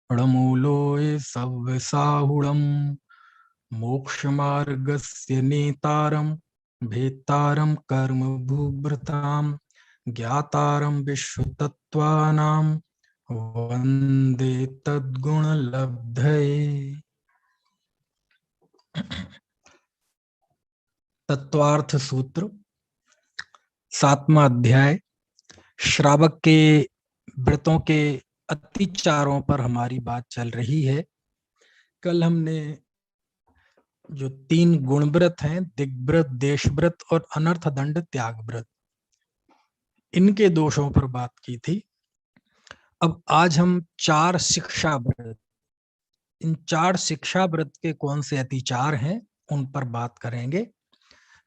णमूलोऽय सव्यसाहुणम् मोक्षमार्गस्य नेतारं भेत्तारं कर्म भूभृतां ज्ञातारं विश्वतत्त्वानां वन्दे तद्गुणलब्धये। तत्वार्थ सूत्र 7वां अध्याय। श्रावक के व्रतों के अतिचारों पर हमारी बात चल रही है। कल हमने जो 3 गुणव्रत हैं, दिग्व्रत, देशव्रत और अनर्थ दंड त्याग व्रत, इनके दोषों पर बात की थी। अब आज हम 4 शिक्षा व्रत, इन 4 शिक्षा व्रत के कौन से अतिचार हैं उन पर बात करेंगे।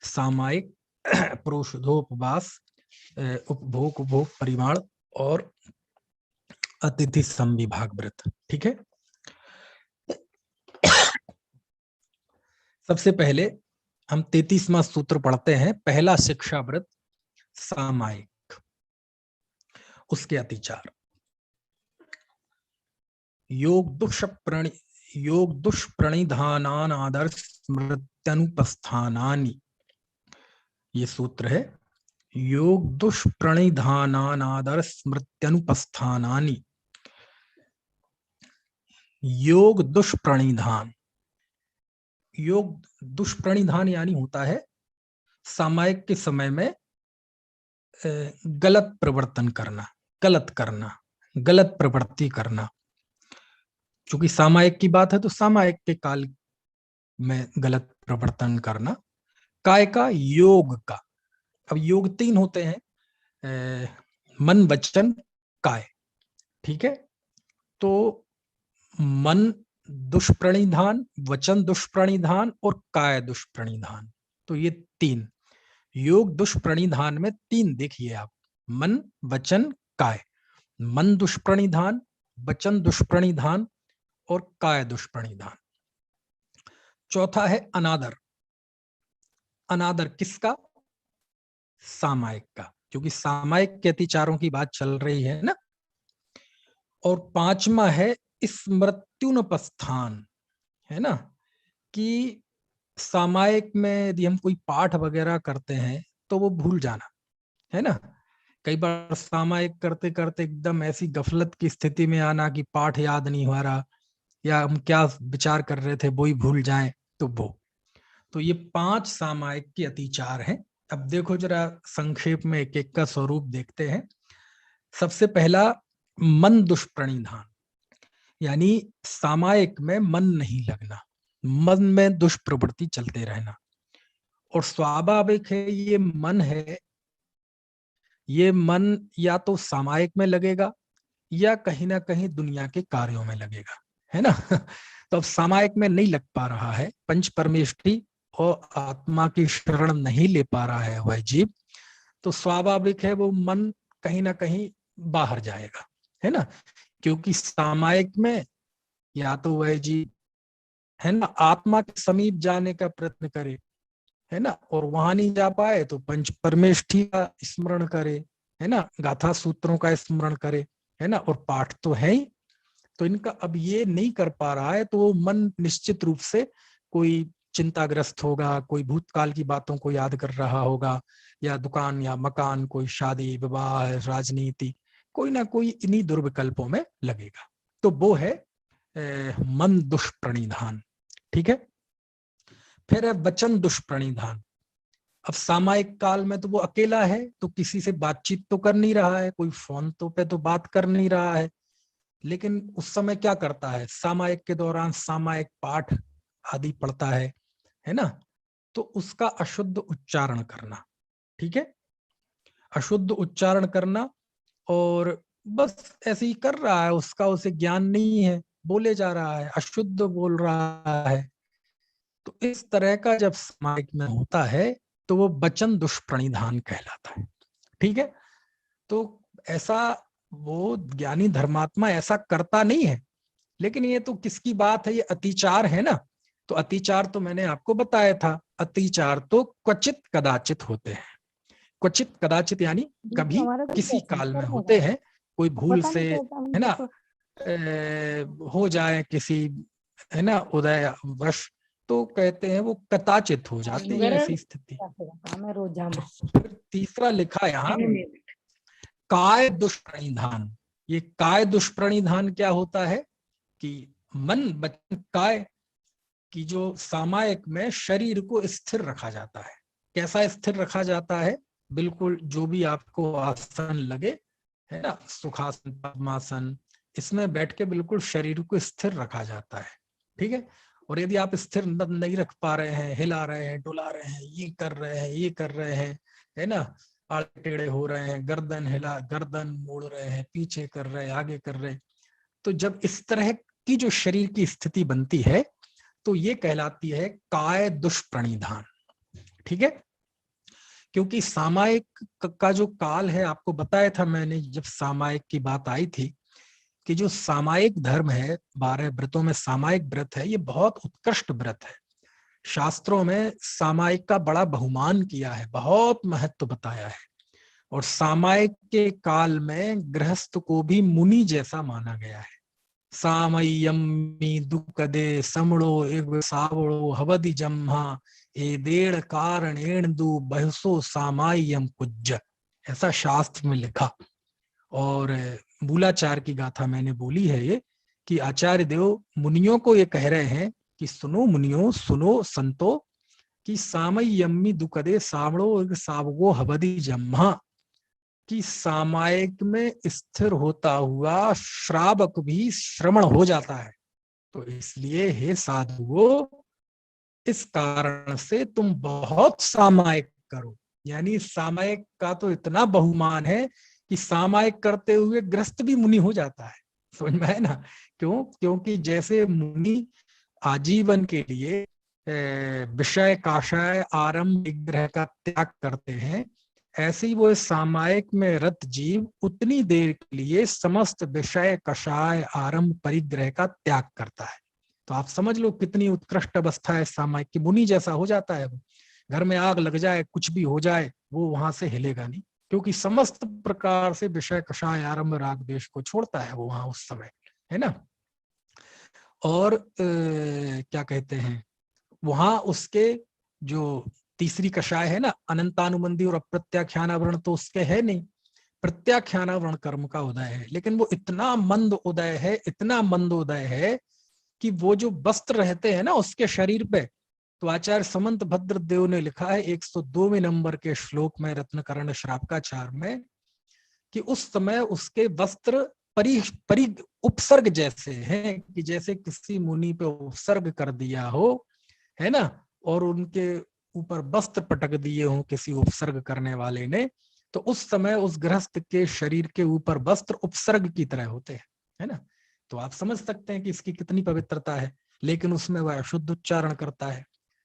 सामायिक, प्रोषधोपवास, उपभोग उपभोग परिमाण और अतिथि संविभाग व्रत। ठीक है। सबसे पहले हम 33वां सूत्र पढ़ते हैं। पहला शिक्षा व्रत सामायिक, उसके अतिचार। योग दुष्प्रणिधानान आदर्श स्मृत्यनुपस्थानानि, ये सूत्र है। योग दुष्प्रणिधानान आदर्श स्मृत्यनुपस्थानानि। योग दुष्प्रणिधान, योग दुष्प्रणिधान यानी होता है सामायिक के समय में गलत प्रवर्तन करना, गलत करना, गलत प्रवृत्ति करना। चूंकि सामायिक की बात है तो सामायिक के काल में गलत प्रवर्तन करना। काय का, योग का। अब योग 3 होते हैं, मन, वचन, काय। ठीक है। तो मन दुष्प्रणिधान, वचन दुष्प्रणिधान और काय दुष्प्रणिधान, तो ये 3 योग दुष्प्रणिधान में 3 देखिए आप, मन, वचन, काय। मन दुष्प्रणिधान, वचन दुष्प्रणिधान और काय दुष्प्रणिधान। चौथा है अनादर। अनादर किसका? सामायिक का, क्योंकि सामायिक के अतिचारों की बात चल रही है ना। और 5वां है स्मृत्युनुपस्थान, है ना, कि सामायिक में यदि हम कोई पाठ वगैरह करते हैं तो वो भूल जाना, है ना। कई बार सामायिक करते करते एकदम ऐसी गफलत की स्थिति में आना कि पाठ याद नहीं हो रहा, या हम क्या विचार कर रहे थे वो ही भूल जाए, तो वो। तो ये 5 सामायिक के अतिचार हैं। अब देखो जरा संक्षेप में एक एक का स्वरूप देखते हैं। सबसे पहला मन दुष्प्रणिधान, यानी सामायिक में मन नहीं लगना, मन में दुष्प्रवृत्ति चलते रहना। और स्वाभाविक है ये मन है, ये मन या तो सामायिक में लगेगा या कहीं ना कहीं दुनिया के कार्यों में लगेगा, है ना। तो अब सामायिक में नहीं लग पा रहा है, पंच परमेष्ठी और आत्मा की शरण नहीं ले पा रहा है वह जीव, तो स्वाभाविक है वो मन कहीं ना कहीं बाहर जाएगा, है ना। क्योंकि सामायिक में या तो वह जीव, है ना, आत्मा के समीप जाने का प्रयत्न करे, है ना, और वहां नहीं जा पाए तो पंच परमेष्ठी का स्मरण करे, है ना, गाथा सूत्रों का स्मरण करे, है ना, और पाठ तो है ही। तो इनका अब ये नहीं कर पा रहा है तो वो मन निश्चित रूप से कोई चिंताग्रस्त होगा, कोई भूतकाल की बातों को याद कर रहा होगा, या दुकान या मकान, कोई शादी विवाह, राजनीति, कोई ना कोई इन्हीं दुर्विकल्पों में लगेगा। तो वो है मन दुष्प्रणिधान। ठीक है। फिर है वचन दुष्प्रणिधान। अब सामायिक काल में तो वो अकेला है, तो किसी से बातचीत तो कर नहीं रहा है, कोई फोन तो पे तो बात कर नहीं रहा है, लेकिन उस समय क्या करता है, सामायिक के दौरान सामायिक पाठ आदि पढ़ता है ना। तो उसका अशुद्ध उच्चारण करना, ठीक है, अशुद्ध उच्चारण करना, और बस ऐसे ही कर रहा है, उसका उसे ज्ञान नहीं है, बोले जा रहा है, अशुद्ध बोल रहा है। तो इस तरह का जब सामायिक में होता है तो वो वचन दुष्प्रणिधान कहलाता है। ठीक है। तो ऐसा वो ज्ञानी धर्मात्मा ऐसा करता नहीं है, लेकिन ये तो किसकी बात है, ये अतिचार है ना। तो अतिचार तो मैंने आपको बताया था, अतिचार तो क्वचित कदाचित होते हैं। क्वचित कदाचित यानी कभी किसी काल में होते हैं, कोई भूल से, है ना, हो जाए किसी, है ना, उदय वश, तो कहते हैं वो कदाचित हो जाती है ऐसी स्थिति। फिर तीसरा लिखा यहाँ काय दुष्प्रणिधान। ये काय दुष्प्रणिधान क्या होता है कि मन वचन काय की जो सामायिक में शरीर को स्थिर रखा जाता है। कैसा स्थिर रखा जाता है? बिल्कुल जो भी आपको आसन लगे, है ना, सुखासन, पद्मासन, इसमें बैठ के बिल्कुल शरीर को स्थिर रखा जाता है। ठीक है। और यदि आप स्थिर नहीं रख पा रहे हैं, हिला रहे हैं, डुला रहे हैं, ये कर रहे हैं, ये कर रहे हैं, है ना, आड़े टेढ़े हो रहे हैं, गर्दन मोड़ रहे हैं, पीछे कर रहे हैं, आगे कर रहे हैं, तो जब इस तरह की जो शरीर की स्थिति बनती है तो ये कहलाती है काय दुष्प्रणिधान। ठीक है। क्योंकि सामायिक का जो काल है, आपको बताया था मैंने जब सामायिक की बात आई थी, कि जो सामायिक धर्म है, 12 व्रतों में सामायिक व्रत है, ये बहुत उत्कृष्ट व्रत है। शास्त्रों में सामायिक का बड़ा बहुमान किया है, बहुत महत्व बताया है। और सामायिक के काल में गृहस्थ को भी मुनि जैसा माना गया है। सामय्यम्मी दुकदे समणो एव सावड़ो हवदि जम्हा एदेड़ कारणेण दु बहसो सामाय्यम कुज्ज, ऐसा शास्त्र में लिखा। और मूलाचार की गाथा मैंने बोली है ये, कि आचार्य देव मुनियों को ये कह रहे हैं कि सुनो मुनियों, सुनो संतो, कि सामय्यम्मी दुकदे सावड़ो सावगो हवदि जम्हा, कि सामायिक में स्थिर होता हुआ श्रावक भी श्रवण हो जाता है। तो इसलिए हे साधुओं, इस कारण से तुम बहुत सामायिक करो। यानी सामायिक का तो इतना बहुमान है कि सामायिक करते हुए ग्रस्त भी मुनि हो जाता है। समझ में है ना? क्यों? क्योंकि जैसे मुनि आजीवन के लिए विषय काषाय आरंभ विग्रह का त्याग करते हैं, ऐसे ही वो इस सामायिक में रत जीव उतनी देर के लिए समस्त विषय कषाय आरंभ परिग्रह का त्याग करता है। तो आप समझ लो कितनी उत्कृष्ट अवस्था है सामायिक की, मुनि जैसा हो जाता है वो। घर में आग लग जाए, कुछ भी हो जाए, वो वहां से हिलेगा नहीं, क्योंकि समस्त प्रकार से विषय कषाय आरंभ राग द्वेष को छोड़ता है वो वहां उस समय, है ना। और क्या कहते हैं, वहां उसके जो तीसरी कषाय है ना, अनंतानुबंधी और अप्रत्याख्यानावरण, तो उसके है नहीं, प्रत्याख्यानावरण कर्म का उदय है। लेकिन वो इतना मंद उदय है, इतना मंद उदय है कि वो जो वस्त्र रहते हैं ना उसके शरीर पे, तो आचार्य समंत भद्र देव ने लिखा है 102वें नंबर के श्लोक में रत्नकर्ण श्रावकाचार में, कि उस समय उसके वस्त्र परि परि उपसर्ग जैसे हैं, कि जैसे किसी मुनि पे उपसर्ग कर दिया हो, है ना, और उनके ऊपर वस्त्र पटक दिए हो किसी उपसर्ग करने वाले ने, तो उस समय उस गृहस्थ के शरीर के ऊपर वस्त्र उपसर्ग की तरह होते हैं, है ना। तो आप समझ सकते हैं कि इसकी कितनी पवित्रता है। लेकिन उसमें वह अशुद्ध उच्चारण करता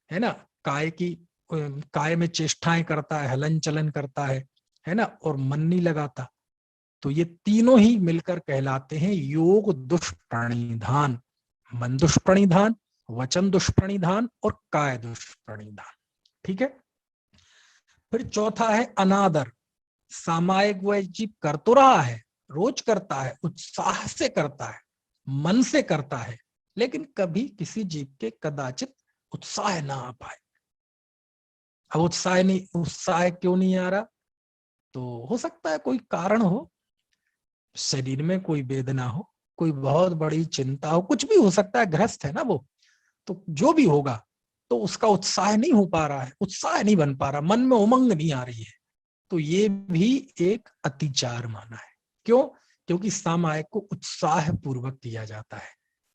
है ना, काय में चेष्टाएं करता है, हलन चलन करता है ना, और मन नहीं लगाता। तो ये तीनों ही मिलकर कहलाते हैं योग दुष्प्रणिधान। मन दुष्प्रणिधान, वचन दुष्प्रणिधान और काय दुष्प्रणिधान। ठीक है। फिर चौथा है अनादर। सामायिक वह जीव कर तो रहा है, रोज करता है, उत्साह से करता है, मन से करता है, लेकिन कभी किसी जीव के कदाचित उत्साह ना आ पाए। अब उत्साह क्यों नहीं आ रहा? तो हो सकता है कोई कारण हो, शरीर में कोई वेदना हो, कोई बहुत बड़ी चिंता हो, कुछ भी हो सकता है, ग्रस्त है ना वो। तो जो भी होगा, तो उसका उत्साह नहीं हो पा रहा है, उत्साह नहीं बन पा रहा, मन में उमंग नहीं आ रही है, तो ये भी एक अतिचार माना है। क्यों? क्योंकि सामायिक को उत्साह पूर्वक किया जाता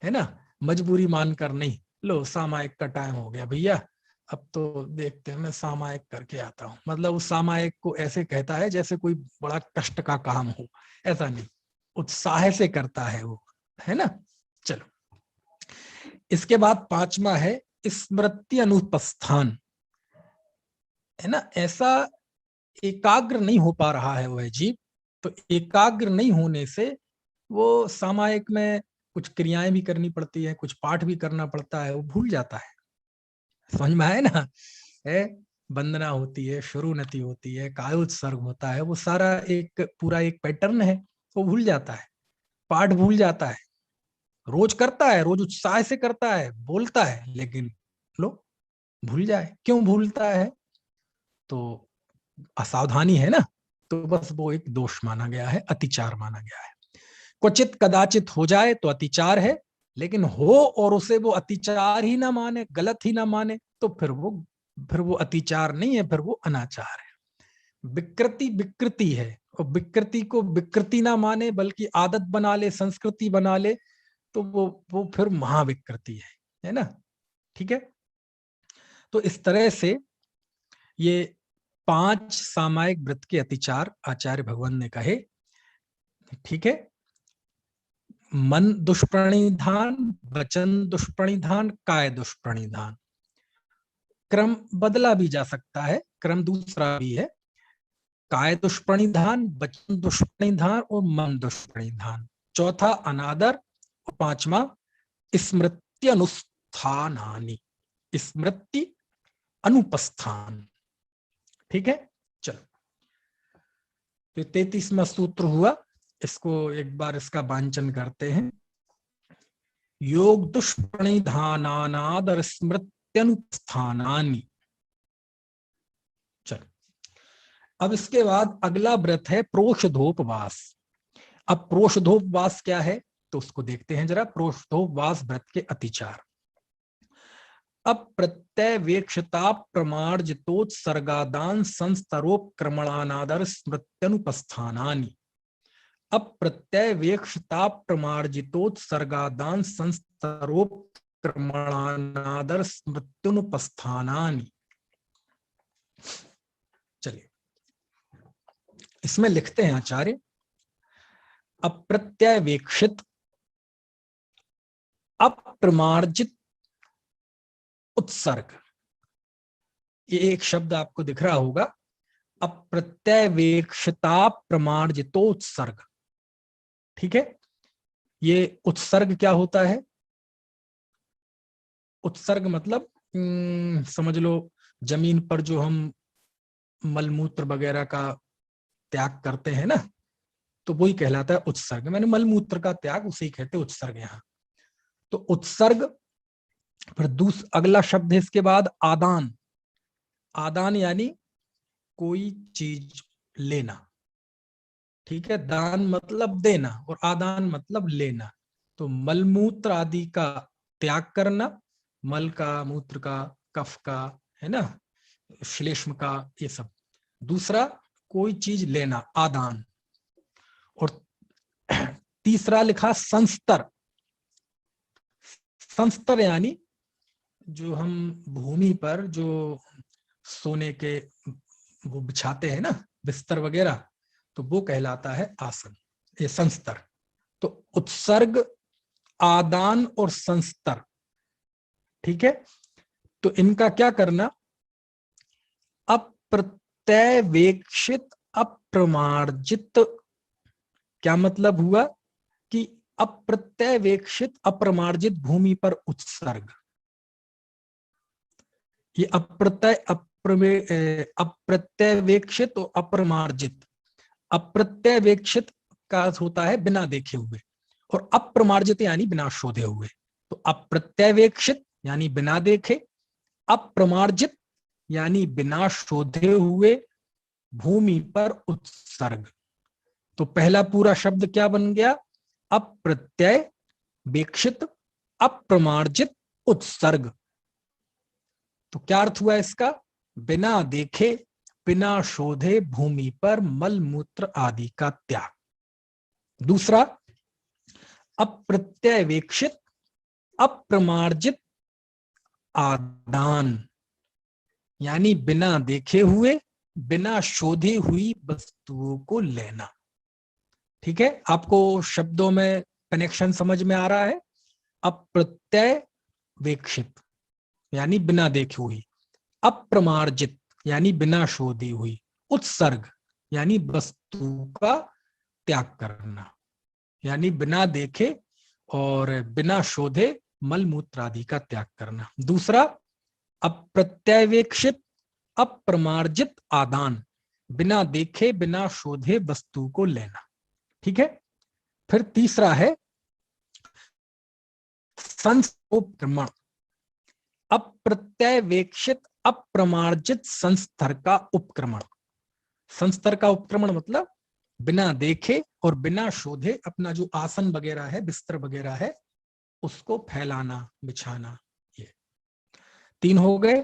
है ना, मजबूरी मानकर नहीं। लो सामायिक का टाइम हो गया भैया, अब तो देखते हैं, मैं सामायिक करके आता हूँ, मतलब उस सामायिक को ऐसे कहता है जैसे कोई बड़ा कष्ट का काम हो, ऐसा नहीं, उत्साह से करता है वो, है ना। चलो, इसके बाद पांचवा है स्मृति अनुपस्थान, है ना। ऐसा एकाग्र नहीं हो पा रहा है वह जीव, तो एकाग्र नहीं होने से वो सामायिक में कुछ क्रियाएं भी करनी पड़ती है, कुछ पाठ भी करना पड़ता है, वो भूल जाता है। समझ में आए ना? है, वंदना होती है, शुरुनति होती है, कायोत्सर्ग होता है, वो सारा एक पूरा एक पैटर्न है, वो भूल जाता है। पाठ भूल जाता है, रोज करता है, रोज उत्साह से करता है, बोलता है, लेकिन लो भूल जाए। क्यों भूलता है? तो असावधानी है ना। तो बस वो एक दोष माना गया है, अतिचार माना गया है। क्वचित कदाचित हो जाए तो अतिचार है, लेकिन हो और उसे वो अतिचार ही ना माने, गलत ही ना माने, तो फिर वो अतिचार नहीं है, फिर वो अनाचार है। विकृति विकृति है, और विकृति को विकृति ना माने बल्कि आदत बना ले, संस्कृति बना ले, तो वो फिर महाविकृति है ना। ठीक है। तो इस तरह से ये 5 सामायिक वृत्त के अतिचार आचार्य भगवान ने कहे। ठीक है। मन दुष्प्रणिधान, वचन दुष्प्रणिधान, काय दुष्प्रणिधान। क्रम बदला भी जा सकता है, क्रम दूसरा भी है। काय दुष्प्रणिधान, वचन दुष्प्रणिधान और मन दुष्प्रणिधान। चौथा अनादर, और पांचवा स्मृति अनुष्ठानानि, स्मृति अनुपस्थान। ठीक है। चलो, तो 33वां सूत्र हुआ, इसको एक बार इसका वांचन करते हैं। योग दुष्प्रणिधानानादर स्मृत्यनुपस्थानानि। चलो, अब इसके बाद अगला व्रत है प्रोषधोपवास। अब प्रोषधोपवास क्या है, तो उसको देखते हैं जरा। प्रोषधोपवास व्रत के अतिचार। अप्रत्यवेक्षता प्रमार्जितोत्सर्गादान संस्तरोपक्रमणानादर स्मृत्यनुपस्थानानि। अप्रत्यवेक्षता प्रमार्जितोत्सर्गादान संस्तरोपक्रमणानादर स्मृत्युनुपस्थानानि। चलिए, इसमें लिखते हैं आचार्य, अप्रत्यवेक्षित, अप्रमार्जित उत्सर्ग। ये एक शब्द आपको दिख रहा होगा, अप्रत्यवेक्षता प्रमार्जितोत्सर्ग। ठीक है। ये उत्सर्ग क्या होता है? उत्सर्ग मतलब समझ लो, जमीन पर जो हम मलमूत्र वगैरह का त्याग करते हैं ना, तो वही कहलाता है उत्सर्ग। मैंने मलमूत्र का त्याग, उसे ही कहते हैं उत्सर्ग यहाँ। तो उत्सर्ग। फिर अगला शब्द है इसके बाद आदान। आदान यानी कोई चीज लेना। ठीक है। दान मतलब देना और आदान मतलब लेना। तो मलमूत्र आदि का त्याग करना, मल का, मूत्र का, कफ का, है ना, श्लेष्म का, ये सब। दूसरा कोई चीज लेना, आदान। और तीसरा लिखा संस्तर। संस्तर यानी जो हम भूमि पर जो सोने के वो बिछाते हैं ना, बिस्तर वगैरह, तो वो कहलाता है आसन, ये संस्तर। तो उत्सर्ग, आदान और संस्तर। ठीक है। तो इनका क्या करना? अप्रत्यवेक्षित, अप्रमार्जित। क्या मतलब हुआ कि अप्रत्यवेक्षित, अप्रमार्जित भूमि पर उत्सर्ग। ये अप्रत्यवेक्षित और अप्रमार्जित। अप्रत्यवेक्षित का होता है बिना देखे हुए, और अप्रमार्जित यानी बिना शोधे हुए। तो अप्रत्यवेक्षित यानी बिना देखे, अप्रमार्जित यानी बिना शोधे हुए भूमि पर उत्सर्ग। तो पहला पूरा शब्द क्या बन गया? अप्रत्यवेक्षित, अप्रमार्जित उत्सर्ग। तो क्या अर्थ हुआ इसका? बिना देखे, बिना शोधे भूमि पर मल मूत्र आदि का त्याग। दूसरा अप्रत्यवेक्षित, अप्रमार्जित आदान, यानी बिना देखे हुए, बिना शोधे हुई वस्तुओं को लेना। ठीक है। आपको शब्दों में कनेक्शन समझ में आ रहा है? अप्रत्यवेक्षित यानी बिना देखे हुई, अप्रमार्जित यानी बिना शोधी हुई, उत्सर्ग यानी वस्तु का त्याग करना, यानी बिना देखे और बिना शोधे मल मूत्र आदि का त्याग करना। दूसरा अप्रत्यवेक्षित, अप्रमार्जित आदान, बिना देखे बिना शोधे वस्तु को लेना। ठीक है। फिर तीसरा है संस्थोपक्रमण, अप्रत्यवेक्षित अप्रमार्जित संस्तर का उपक्रमण। संस्तर का उपक्रमण मतलब बिना देखे और बिना शोधे अपना जो आसन वगैरह है, बिस्तर वगैरह है, उसको फैलाना, बिछाना। ये 3 हो गए।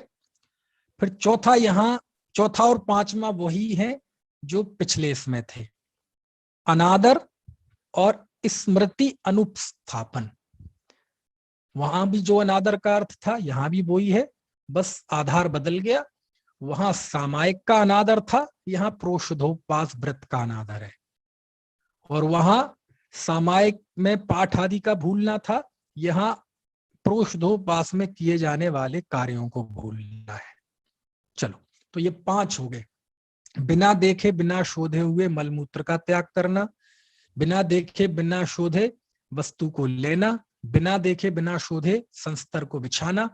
फिर चौथा, यहां चौथा और पांचवा वही है जो पिछले इसमें थे, अनादर और स्मृति अनुपस्थापन। वहां भी जो अनादर का अर्थ था, यहां भी वही है, बस आधार बदल गया। वहां सामायिक का अनादर था, यहां प्रोषधोपवास व्रत का अनादर है। और वहां सामायिक में पाठ आदि का भूलना था, यहां प्रोषधोपवास में किए जाने वाले कार्यों को भूलना है। चलो, तो ये 5 हो गए। बिना देखे बिना शोधे हुए मलमूत्र का त्याग करना, बिना देखे बिना शोधे वस्तु को लेना, बिना देखे बिना शोधे संस्तर को बिछाना,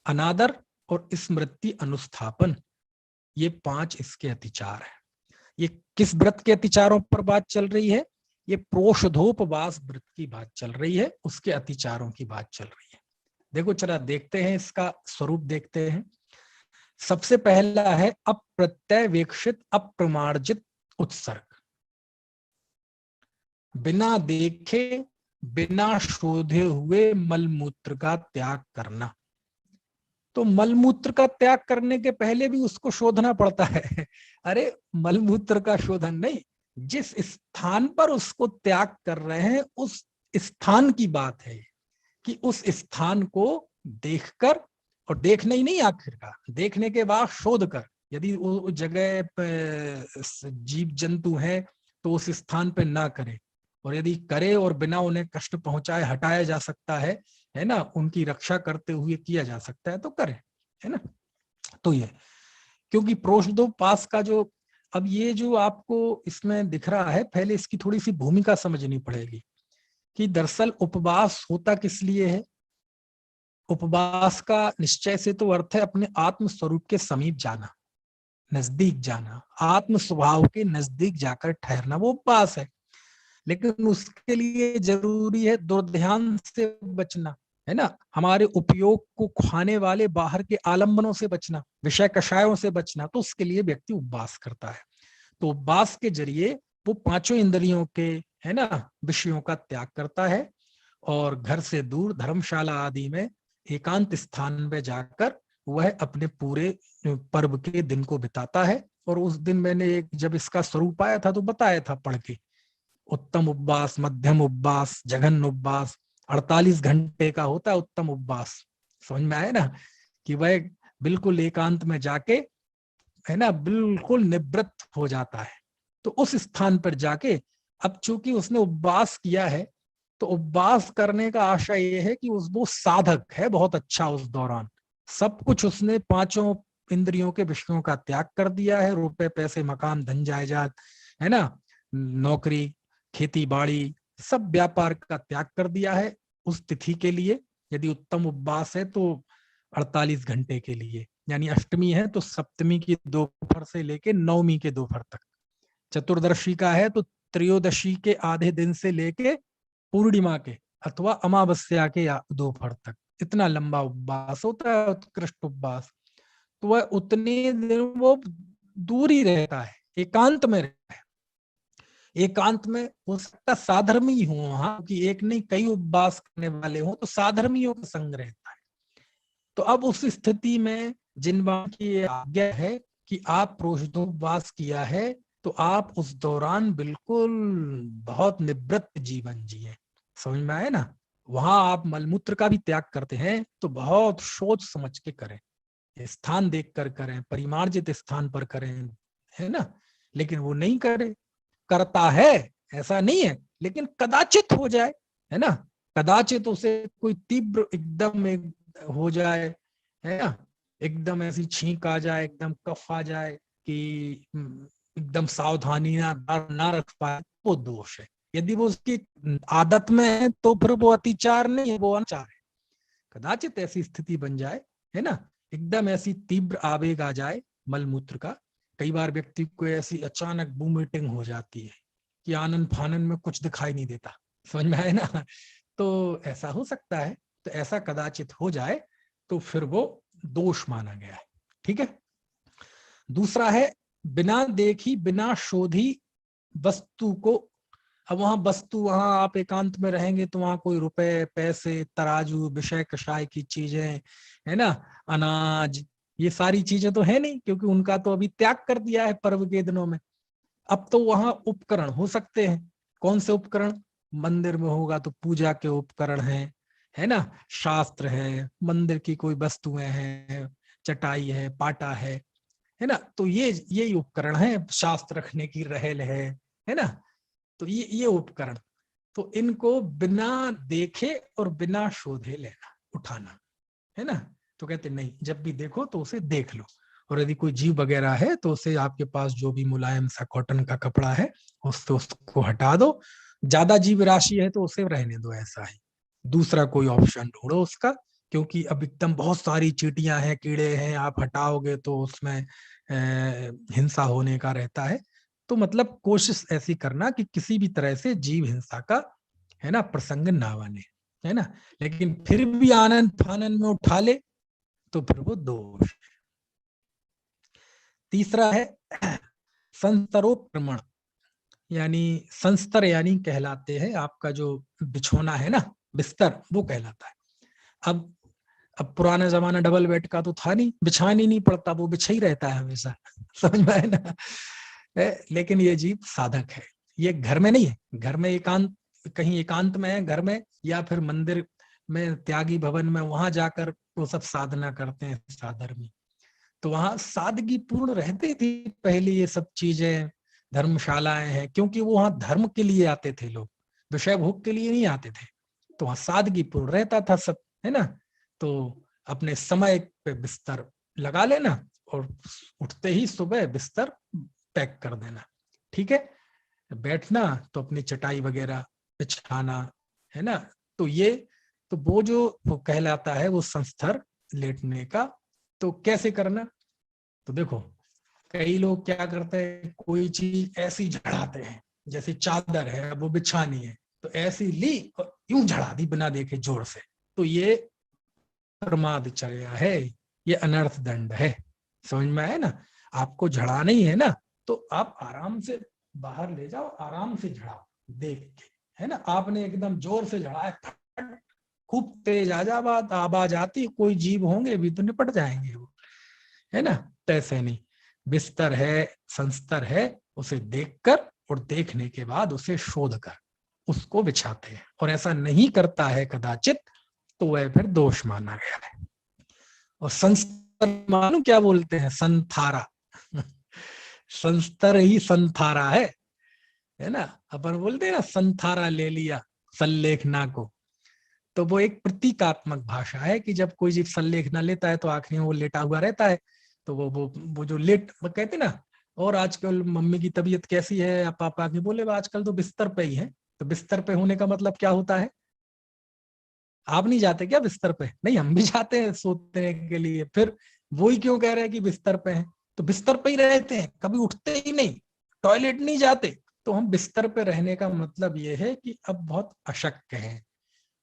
अनादर और स्मृति अनुस्थापन, ये 5 इसके अतिचार है। ये किस व्रत के अतिचारों पर बात चल रही है? ये प्रोषधोपवास व्रत की बात चल रही है, उसके अतिचारों की बात चल रही है। देखो, चला देखते हैं, इसका स्वरूप देखते हैं। सबसे पहला है अप्रत्यवेक्षित अप्रमार्जित उत्सर्ग। बिना देखे बिना शोधे हुए मलमूत्र का त्याग करना। तो मलमूत्र का त्याग करने के पहले भी उसको शोधना पड़ता है। अरे, मलमूत्र का शोधन नहीं, जिस स्थान पर उसको त्याग कर रहे हैं उस स्थान की बात है, कि उस स्थान को देखकर, और देखना ही नहीं, आखिरकार देखने के बाद शोध कर, यदि वो जगह जीव जंतु है तो उस स्थान पे ना करे, और यदि करे और बिना उन्हें कष्ट पहुंचाए हटाया जा सकता है ना, उनकी रक्षा करते हुए किया जा सकता है तो करे, है ना। तो ये, क्योंकि प्रोषधोपवास का जो, अब ये जो आपको इसमें दिख रहा है, पहले इसकी थोड़ी सी भूमिका समझनी पड़ेगी कि दरअसल उपवास होता किस लिए है। उपवास का निश्चय से तो अर्थ है अपने आत्म स्वरूप के समीप जाना, नजदीक जाना, आत्म स्वभाव के नजदीक जाकर ठहरना, वो उपवास है। लेकिन उसके लिए जरूरी है दुर्ध्यान से बचना, है ना, हमारे उपयोग को खाने वाले बाहर के आलंबनों से बचना, विषय कषायों से बचना। तो उसके लिए व्यक्ति उपवास करता है। तो उपवास के जरिए वो 5 इंद्रियों के, है ना, विषयों का त्याग करता है, और घर से दूर धर्मशाला आदि में एकांत स्थान में जाकर वह अपने पूरे पर्व के दिन को बिताता है। और उस दिन मैंने जब इसका स्वरूप आया था तो बताया था पढ़ के, उत्तम उपवास, मध्यम उपवास, जघन्य उपवास, 48 घंटे का होता है उत्तम उपवास। समझ में आया ना, कि वह बिल्कुल एकांत में जाके, है ना, बिल्कुल निवृत्त हो जाता है। तो उस स्थान पर जाके, अब चूंकि उसने उपवास किया है, तो उपवास करने का आशय ये है कि वो साधक है बहुत अच्छा, उस दौरान सब कुछ उसने 5 इंद्रियों के विषयों का त्याग कर दिया है, रुपए पैसे मकान धन जायदाद, है ना, नौकरी खेती बाड़ी, सब व्यापार का त्याग कर दिया है उस तिथि के लिए। यदि उत्तम उपवास है तो 48 घंटे के लिए, यानी अष्टमी है तो सप्तमी की दोपहर से लेके नवमी के दोपहर तक, चतुर्दशी का है तो त्रयोदशी के आधे दिन से लेके पूर्णिमा के अथवा अमावस्या के दोपहर तक, इतना लंबा उपवास होता है, उत्कृष्ट उपवास। तो वह उतने दिन वो दूर ही रहता है, एकांत में रहता है। एकांत में हो सकता साधर्मी हो वहां, क्योंकि एक नहीं कई उपवास करने वाले हो, तो साधर्मियों का संग रहता है। तो अब उस स्थिति में जिनवान की ये आज्ञा है कि आप प्रोषधोपवास किया है, तो आप उस दौरान बिल्कुल बहुत निवृत्त जीवन जिए। समझ में आया ना। वहां आप मलमूत्र का भी त्याग करते हैं तो बहुत सोच समझ के करें, स्थान देख कर करें, परिमार्जित स्थान पर करें, है ना। लेकिन वो नहीं करे, करता है ऐसा नहीं है, लेकिन कदाचित हो जाए, है ना, कदाचित उसे कोई तीव्र एकदम हो जाए, है ना, एकदम ऐसी छींक आ जाए, एकदम कफ आ जाए कि एकदम सावधानी ना रख पाए, वो दोष है। यदि वो उसकी आदत में है तो फिर वो अतिचार नहीं है, वो अनाचार है। कदाचित ऐसी स्थिति बन जाए, है ना, एकदम ऐसी तीव्र आवेग आ जाए मलमूत्र का। कई बार व्यक्ति को ऐसी अचानक वोमिटिंग हो जाती है कि आनंद फानन में कुछ दिखाई नहीं देता, समझ में आए ना? तो ऐसा हो सकता है, तो ऐसा कदाचित हो जाए तो फिर वो दोष माना गया है। ठीक है। दूसरा है बिना देखी बिना शोधी वस्तु को। अब वहां वस्तु, वहां आप एकांत में रहेंगे तो वहां कोई रुपए पैसे तराजू विषय कषाय की चीजें, है ना, अनाज, ये सारी चीजें तो है नहीं, क्योंकि उनका तो अभी त्याग कर दिया है पर्व के दिनों में। अब तो वहां उपकरण हो सकते हैं। कौन से उपकरण? मंदिर में होगा तो पूजा के उपकरण हैं, है ना, शास्त्र है, मंदिर की कोई वस्तुएं हैं, चटाई है, पाटा है ना, तो ये उपकरण है, शास्त्र रखने की रहेल है ना, तो ये उपकरण, तो इनको बिना देखे और बिना शोधे लेना, उठाना, है ना। तो कहते नहीं, जब भी देखो तो उसे देख लो, और यदि कोई जीव वगैरह है तो उसे आपके पास जो भी मुलायम सा कॉटन का कपड़ा है उसको हटा दो। ज्यादा जीव राशि है तो उसे रहने दो ऐसा ही, दूसरा कोई ऑप्शन ढूंढो उसका, क्योंकि अब एकदम बहुत सारी चींटियां हैं, कीड़े हैं, आप हटाओगे तो उसमें हिंसा होने का रहता है। तो मतलब कोशिश ऐसी करना कि किसी भी तरह से जीव हिंसा का, है ना, प्रसंग ना बने, है ना। लेकिन फिर भी आनंद फानन में उठा ले तो फिर वो दोष। तीसरा है संस्तरोक्रमण, यानी संस्तर यानी कहलाते हैं आपका जो बिछोना है ना, बिस्तर, वो कहलाता है। अब पुराना जमाना डबल बेड का तो था नहीं, बिछाना ही नहीं पड़ता, वो बिछा ही रहता है हमेशा। समझ में आए ना? लेकिन ये जीव साधक है, ये घर में नहीं है, घर में एकांत, कहीं एकांत में है घर में, या फिर मंदिर में त्यागी भवन में, वहां जाकर वो सब साधना करते हैं साधर्मी। तो वहां सादगी पूर्ण रहती थी पहले, ये सब चीजें, धर्मशालाएं हैं, क्योंकि वो वहां धर्म के लिए आते थे लोग, विषय भोग के लिए नहीं आते थे। तो वहां सादगी पूर्ण रहता था सब, है ना। तो अपने समय पे बिस्तर लगा लेना और उठते ही सुबह बिस्तर पैक कर देना, ठीक है। बैठना तो अपनी चटाई वगैरह बिछाना, है ना। तो ये, तो वो जो वो कहलाता है वो संस्तर लेटने का। तो कैसे करना? तो देखो, कई लोग क्या करते हैं, कोई चीज ऐसी झड़ाते हैं, जैसे चादर है वो बिछानी है, तो ऐसी ली और यूं झड़ा दी बिना देखे जोर से, तो ये प्रमादचर्या है, ये अनर्थ दंड है। समझ में आया ना? आपको झड़ाना ही है ना, तो आप आराम से बाहर ले जाओ, आराम से झड़ाओ देख के, है ना। आपने एकदम जोर से झड़ाया, खूब तेज आवाज आती, कोई जीव होंगे भी तो निपट जाएंगे वो, है ना। तो ऐसे नहीं, बिस्तर है, संस्तर है, उसे देखकर और देखने के बाद उसे शोध कर उसको बिछाते हैं, और ऐसा नहीं करता है कदाचित तो वह फिर दोष माना गया है। और संस्तर मालूम क्या बोलते हैं? संथारा। संस्तर ही संथारा है ना। अपन बोलते हैं ना, संथारा ले लिया सल्लेखना को, तो वो एक प्रतीकात्मक भाषा है कि जब कोई जीव सल्लेखना लेता है तो आखिरी में वो लेटा हुआ रहता है, तो वो जो लेट, वो कहते ना, और आजकल मम्मी की तबीयत कैसी है या पापा की, बोले आजकल तो बिस्तर पे ही है। तो बिस्तर पे होने का मतलब क्या होता है? आप नहीं जाते क्या बिस्तर पे? नहीं, हम भी जाते हैं सोते के लिए, फिर वही क्यों कह रहे हैं कि बिस्तर पे हैं? तो बिस्तर पे ही रहते हैं, कभी उठते ही नहीं, टॉयलेट नहीं जाते। तो हम बिस्तर पे रहने का मतलब ये है कि अब बहुत अशक्त हैं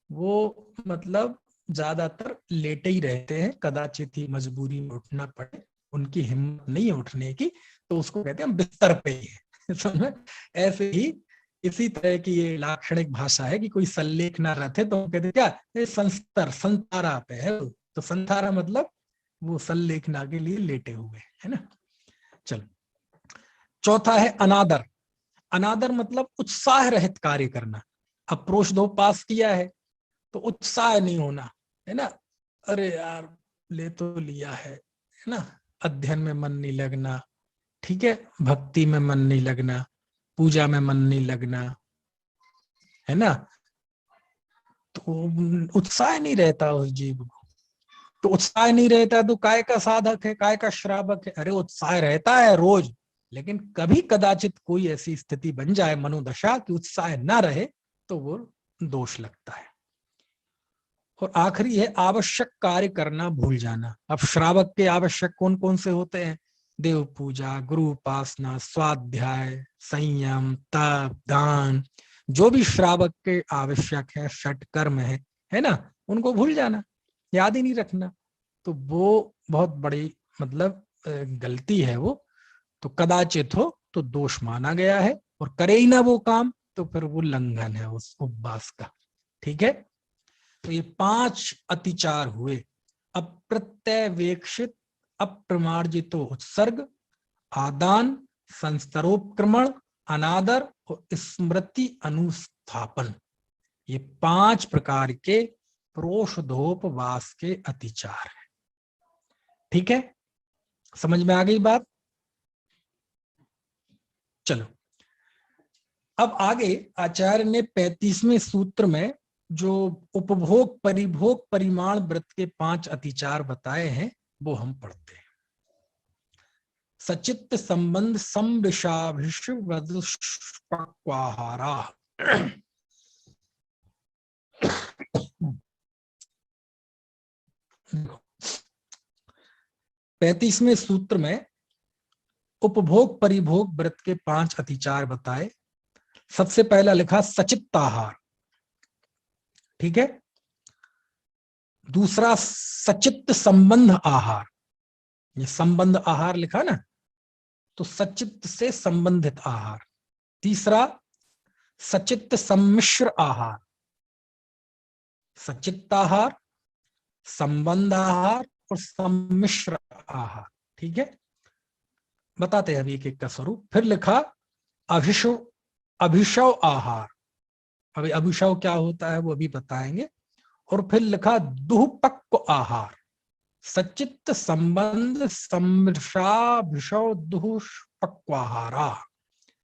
वो, मतलब ज्यादातर लेटे ही रहते हैं, कदाचित ही मजबूरी में उठना पड़े, उनकी हिम्मत नहीं है उठने की, तो उसको कहते हैं हम बिस्तर पे ही है। समझ? ऐसे ही इसी तरह की ये लाक्षणिक भाषा है कि कोई सल्लेख ना रथे तो कहते क्या, ये संस्तर संतारा पे है। तो संतारा मतलब वो सल्लेखना के लिए लेटे हुए, है ना। चलो, चौथा है अनादर। अनादर मतलब उत्साह रहित कार्य करना। अब प्रोष दो पास किया है तो उत्साह नहीं होना, है ना। अरे यार, ले तो लिया है ना, अध्ययन में मन नहीं लगना, ठीक है, भक्ति में मन नहीं लगना, पूजा में मन नहीं लगना, है ना। तो उत्साह नहीं रहता उस जीव को। तो उत्साह नहीं रहता तो काय का साधक है, काय का श्रावक है? अरे उत्साह रहता है रोज, लेकिन कभी कदाचित कोई ऐसी स्थिति बन जाए मनोदशा कि उत्साह ना रहे तो वो दोष लगता है। और आखिरी है आवश्यक कार्य करना भूल जाना। अब श्रावक के आवश्यक कौन कौन से होते हैं? देव पूजा, गुरु उपासना, स्वाध्याय, संयम, तप, दान, जो भी श्रावक के आवश्यक है, षट कर्म है ना, उनको भूल जाना, याद ही नहीं रखना। तो वो बहुत बड़ी मतलब गलती है वो। तो कदाचित हो तो दोष माना गया है, और करे ही ना वो काम तो फिर वो उल्लंघन है उस उपवास का। ठीक है। तो ये 5 अतिचार हुए: अप्रत्यवेक्षित, अप्रमार्जितो उत्सर्ग, आदान, संस्तरोपक्रमण, अनादर और स्मृति अनुस्थापन। ये 5 प्रकार के प्रोषधोपवास के अतिचार है। ठीक है, समझ में आ गई बात? चलो, अब आगे आचार्य ने 35वें सूत्र में जो उपभोग परिभोग परिमाण व्रत के 5 अतिचार बताए हैं वो हम पढ़ते हैं। सचित्त संबंध समृषाभिषुवदुष्पक्वाहारा। 35वें सूत्र में उपभोग परिभोग व्रत के 5 अतिचार बताए। सबसे पहला लिखा सचित्ताहार। ठीक है। दूसरा सचित्त संबंध आहार, ये संबंध आहार लिखा ना, तो सचित्त से संबंधित आहार। तीसरा सचित्त सम्मिश्र आहार, सचित्ताहार, संबंध आहार और सम्मिश्र आहार। ठीक है, बताते हैं अभी एक एक का स्वरूप। फिर लिखा अभिशव अभिशव आहार। अभी अभिशव क्या होता है वो अभी बताएंगे। और फिर लिखा दुहपक्व आहार, सचित्त संबंध सम्मिश्राभिशव दुष्पक्वाहारा।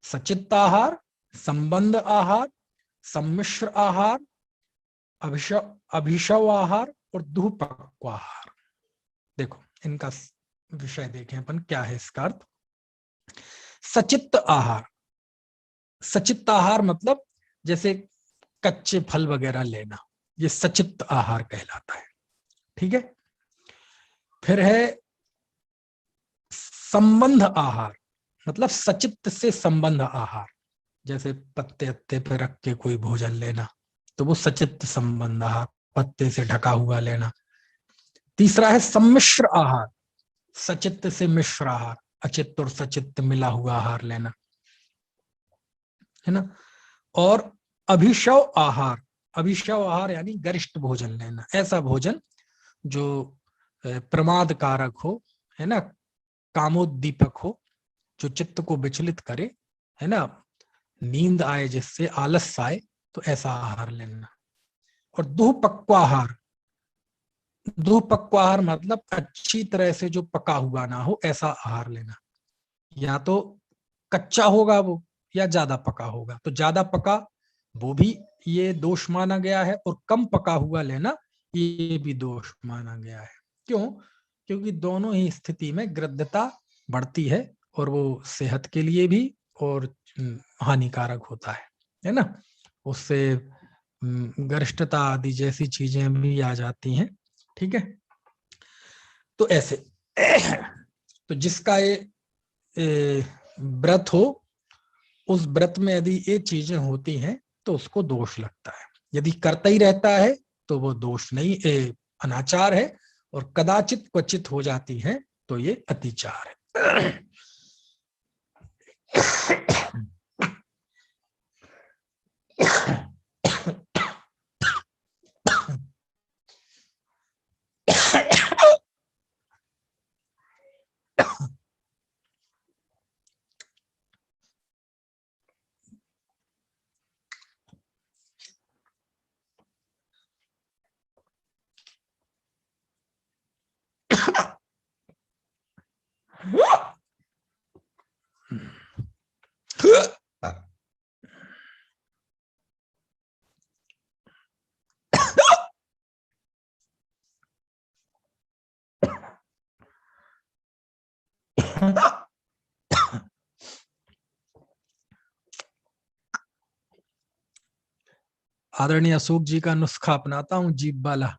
सचित्त आहार, संबंध आहार, सम्मिश्र आहार, अभिशव अभिशव आहार और दुहपक्व आहार। देखो इनका विषय देखें अपन, क्या है इसका अर्थ। सचित्त आहार, सचित्त आहार मतलब जैसे कच्चे फल वगैरह लेना, ये सचित्त आहार कहलाता है। ठीक है। फिर है संबंध आहार, मतलब सचित्त से संबंध आहार, जैसे पत्ते अत्ते पे रख के कोई भोजन लेना, तो वो सचित्त संबंध आहार, पत्ते से ढका हुआ लेना। तीसरा है सम्मिश्र आहार, सचित्त से मिश्र आहार, अचित्त और सचित्त मिला हुआ आहार लेना, है ना। और अभिशव आहार, अभिशव आहार यानी गरिष्ठ भोजन लेना, ऐसा भोजन जो प्रमाद कारक हो, है ना, कामोद्दीपक हो, जो चित्त को विचलित करे, है ना, नींद आए, जिससे आलस आए, तो ऐसा आहार लेना। और दुहपक्वाहार, दुहपक्वाहार मतलब अच्छी तरह से जो पका हुआ ना हो ऐसा आहार लेना। या तो कच्चा होगा वो, या ज्यादा पका होगा। तो ज्यादा पका वो भी ये दोष माना गया है, और कम पका हुआ लेना ये भी दोष माना गया है। क्यों? क्योंकि दोनों ही स्थिति में गृद्धता बढ़ती है, और वो सेहत के लिए भी और हानिकारक होता है ना। उससे गरिष्ठता आदि जैसी चीजें भी आ जाती हैं। ठीक है। तो ऐसे तो जिसका ये व्रत हो, उस व्रत में यदि ये चीजें होती हैं तो उसको दोष लगता है। यदि करता ही रहता है तो वो दोष नहीं, अनाचार है। और कदाचित क्वचित हो जाती है तो ये अतिचार है। आदरणीय अशोक जी का नुस्खा अपनाता हूं, जीभ वाला।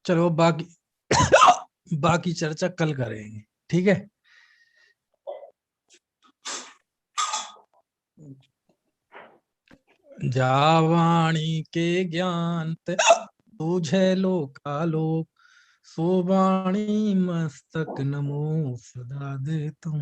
चलो बाकी बाकी चर्चा कल करेंगे, ठीक है। जावाणी के ज्ञान ते तुझे लोकालोक, सोबाणी मस्तक नमो सदा दे तुम।